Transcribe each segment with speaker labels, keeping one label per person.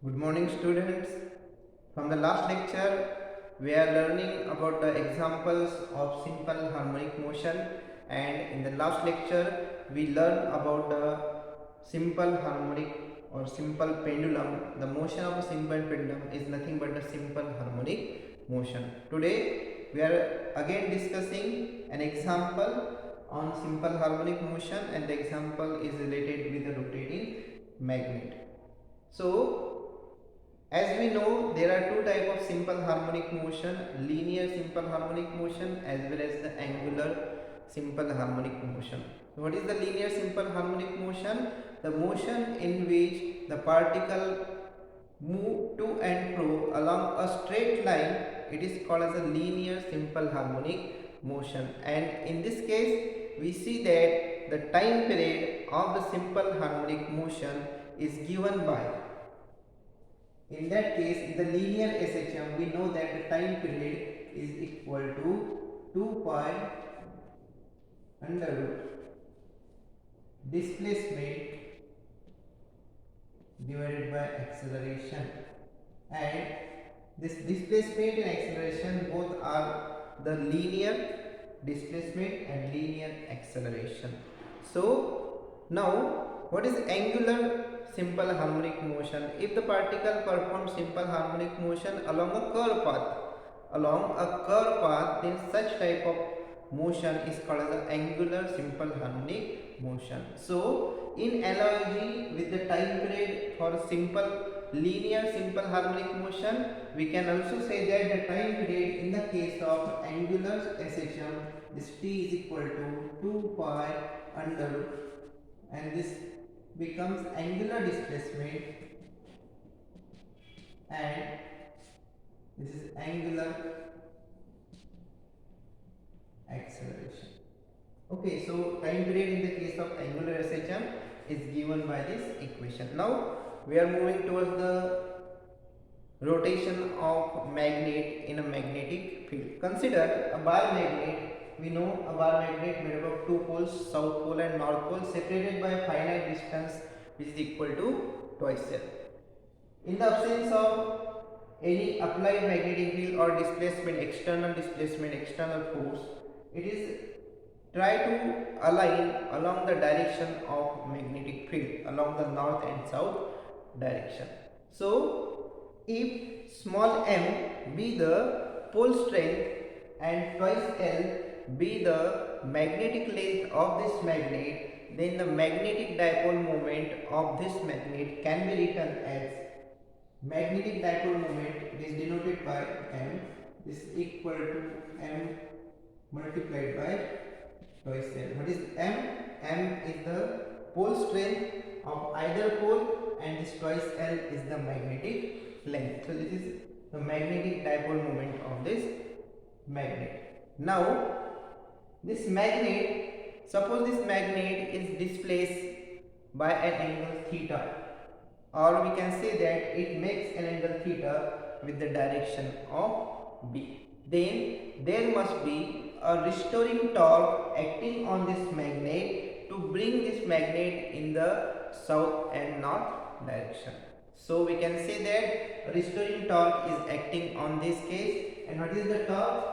Speaker 1: Good morning, students. From the last lecture, we are learning about the examples of simple harmonic motion, and in the last lecture, we learned about the simple harmonic or simple pendulum. The motion of a simple pendulum is nothing but the simple harmonic motion. Today, we are again discussing an example on simple harmonic motion, and the example is related with the rotating magnet. So, as we know, there are two types of simple harmonic motion, linear simple harmonic motion as well as the angular simple harmonic motion. What is the linear simple harmonic motion? The motion in which the particle move to and fro along a straight line, it is called as a linear simple harmonic motion. And in this case, we see that the time period of the simple harmonic motion is given by, in that case, in the linear SHM, we know that the time period is equal to 2 pi under root displacement divided by acceleration. And this displacement and acceleration both are the linear displacement and linear acceleration. So, now what is angular simple harmonic motion? If the particle performs simple harmonic motion along a curved path, then such type of motion is called as the angular simple harmonic motion. So, in analogy with the time period for simple linear simple harmonic motion, we can also say that the time period in the case of angular SHM, this t is equal to 2 pi under root, and this becomes angular displacement, and this is angular acceleration. Okay, so time period in the case of angular SHM is given by this equation. Now we are moving towards the rotation of magnet in a magnetic field. Consider a bar magnet. We know a bar magnet made up of two poles, south pole and north pole, separated by a finite distance which is equal to twice L. In the absence of any applied magnetic field or displacement, external force, it is try to align along the direction of magnetic field, along the north and south direction. So, if small m be the pole strength and twice L be the magnetic length of this magnet, then the magnetic dipole moment of this magnet can be written as magnetic dipole moment. It is denoted by m. This is equal to m multiplied by twice L. What is m? M is the pole strength of either pole, and this twice L is the magnetic length. So this is the magnetic dipole moment of this magnet. Now this magnet, suppose this magnet is displaced by an angle theta, or we can say that it makes an angle theta with the direction of B. Then there must be a restoring torque acting on this magnet to bring this magnet in the south and north direction. So we can say that restoring torque is acting on this case. And what is the torque?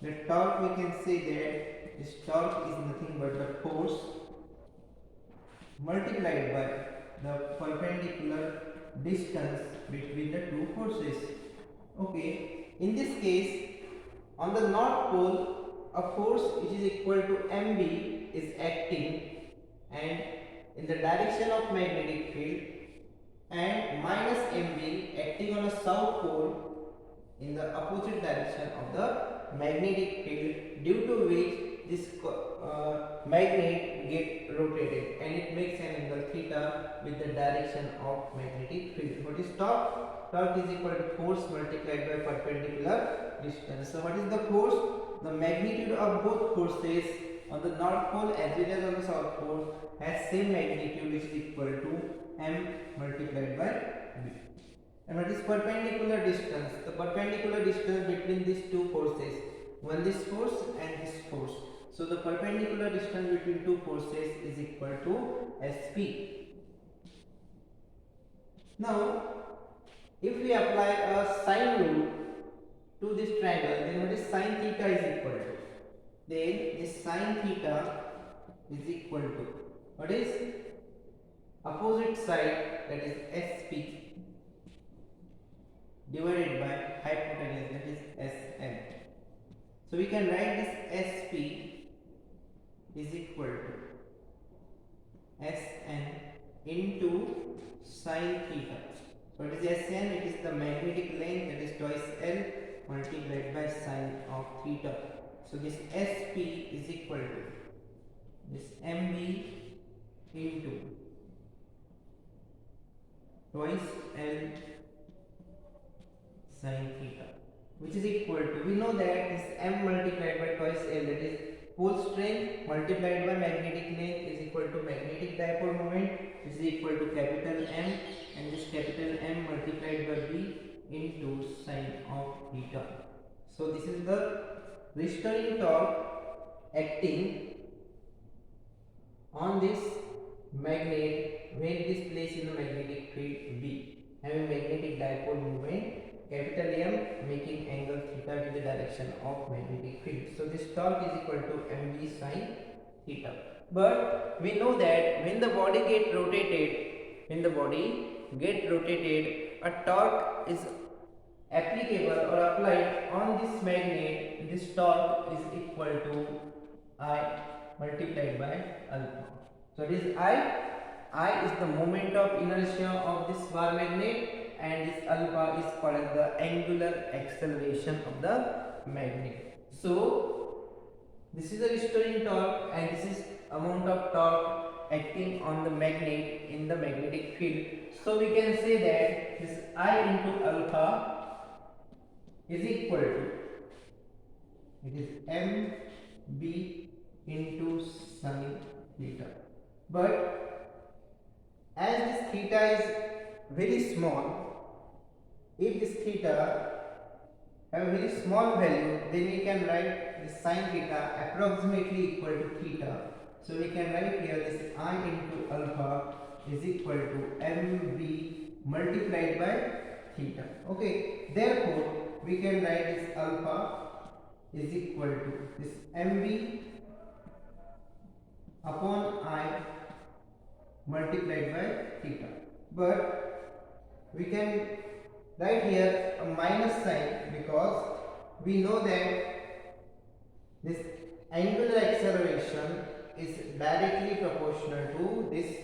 Speaker 1: The torque, we can say that this torque is nothing but the force multiplied by the perpendicular distance between the two forces. Okay, in this case, on the north pole, a force which is equal to mb is acting, and in the direction of magnetic field, and minus mb acting on a south pole in the opposite direction of the magnetic field, due to which this magnet get rotated and it makes an angle theta with the direction of magnetic field. What is torque? Torque is equal to force multiplied by perpendicular distance. So what is the force? The magnitude of both forces on the north pole as well as on the south pole has same magnitude, which is equal to m multiplied by b. And what is perpendicular distance? The perpendicular distance between these two forces, one this force and this force. So the perpendicular distance between two forces is equal to SP. Now if we apply a sine rule to this triangle, then what is sine theta is equal to? Then this sine theta is equal to what is opposite side, that is SP, divided by hypotenuse, that is SM. So we can write this SP is equal to Sn into sine theta. So it is Sn, it is the magnetic length, that is twice L multiplied by sine of theta. So this SP is equal to this MB into twice L sine theta, which is equal to, we know that this M multiplied by twice L, that is pole strength multiplied by magnetic length, is equal to magnetic dipole moment, which is equal to capital M, and this capital M multiplied by B into sine of theta. So this is the restoring torque acting on this magnet when it is placed in the magnetic field B, having magnetic dipole moment capital M, making angle theta with the direction of magnetic field. So this torque is equal to mv sine theta. But we know that when the body get rotated, a torque is applicable or applied on this magnet. This torque is equal to I multiplied by alpha. So it is I is the moment of inertia of this bar magnet, and this alpha is called as the angular acceleration of the magnet. So this is the restoring torque, and this is amount of torque acting on the magnet in the magnetic field. So we can say that this I into alpha is equal to, it is mb into sine theta. But as this theta is very small, if this theta have a very small value, then we can write this sine theta approximately equal to theta. So we can write here this I into alpha is equal to mb multiplied by theta. Okay, therefore we can write this alpha is equal to this mb upon I multiplied by theta. But we can write here a minus sign, because we know that this angular acceleration is directly proportional to this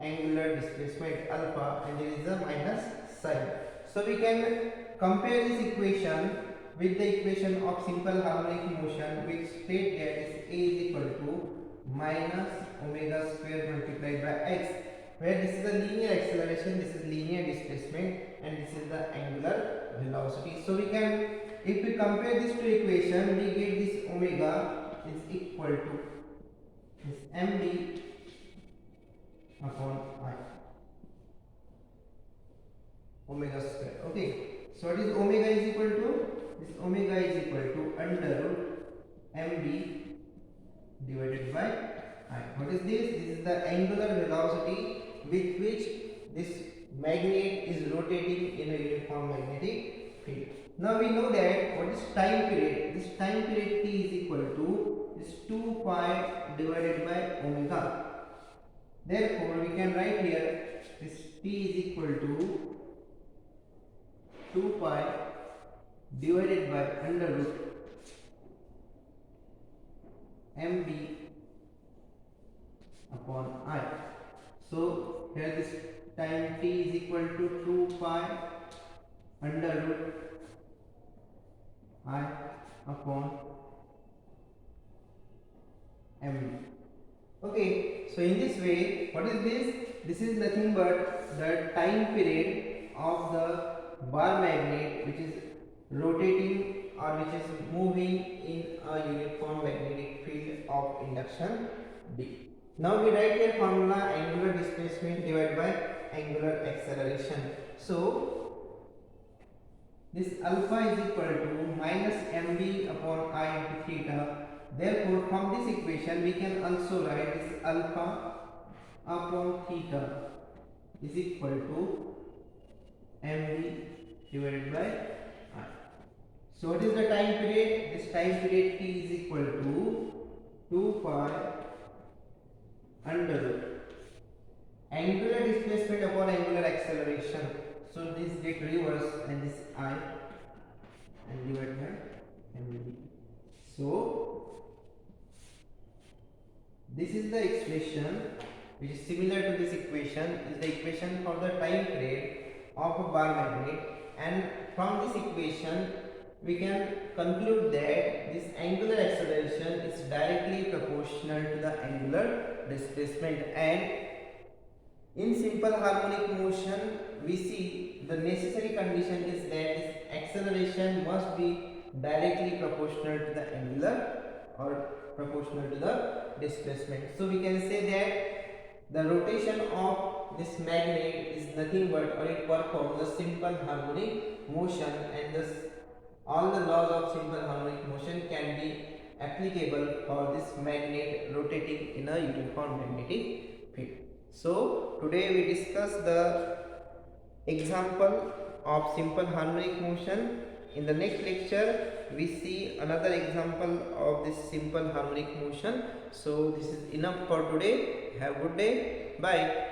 Speaker 1: angular displacement alpha, and there is a minus sign. So we can compare this equation with the equation of simple harmonic motion, which state that is A is equal to minus omega square multiplied by x, where this is a linear acceleration, this is linear displacement, and this is the angular velocity. So we can, if we compare these two equations, we get this omega is equal to this mb upon I, omega square. Okay, so what is omega is equal to? This omega is equal to under root mb divided by I. What is this? This is the angular velocity with which this magnet is rotating in a uniform magnetic field. Now we know that what is time period? This time period t is equal to this 2 pi divided by omega. Therefore we can write here this t is equal to 2 pi divided by under root mb upon I. So here this time t is equal to 2 pi under root I upon mb. Okay, so in this way, what is this? This is nothing but the time period of the bar magnet, which is rotating or which is moving in a uniform magnetic field of induction D. Now we write here formula angular displacement divided by angular acceleration. So this alpha is equal to minus mb upon I into theta. Therefore from this equation we can also write this alpha upon theta is equal to mb divided by I. So what is the time period? This time period T is equal to 2 pi under root angular displacement upon angular acceleration. So this get reverse and this I and divided by mv. So this is the expression which is similar to this equation, is the equation for the time period of a bar magnet, and from this equation we can conclude that this angular acceleration is directly proportional to the angular displacement, and in simple harmonic motion we see the necessary condition is that this acceleration must be directly proportional to the angular or proportional to the displacement. So we can say that the rotation of this magnet is nothing but, or it performs a simple harmonic motion, and thus all the laws of simple harmonic motion can be applicable for this magnet rotating in a uniform magnetic field. So today we discuss the example of simple harmonic motion. In the next lecture we see another example of this simple harmonic motion. So this is enough for today. Have a good day. Bye.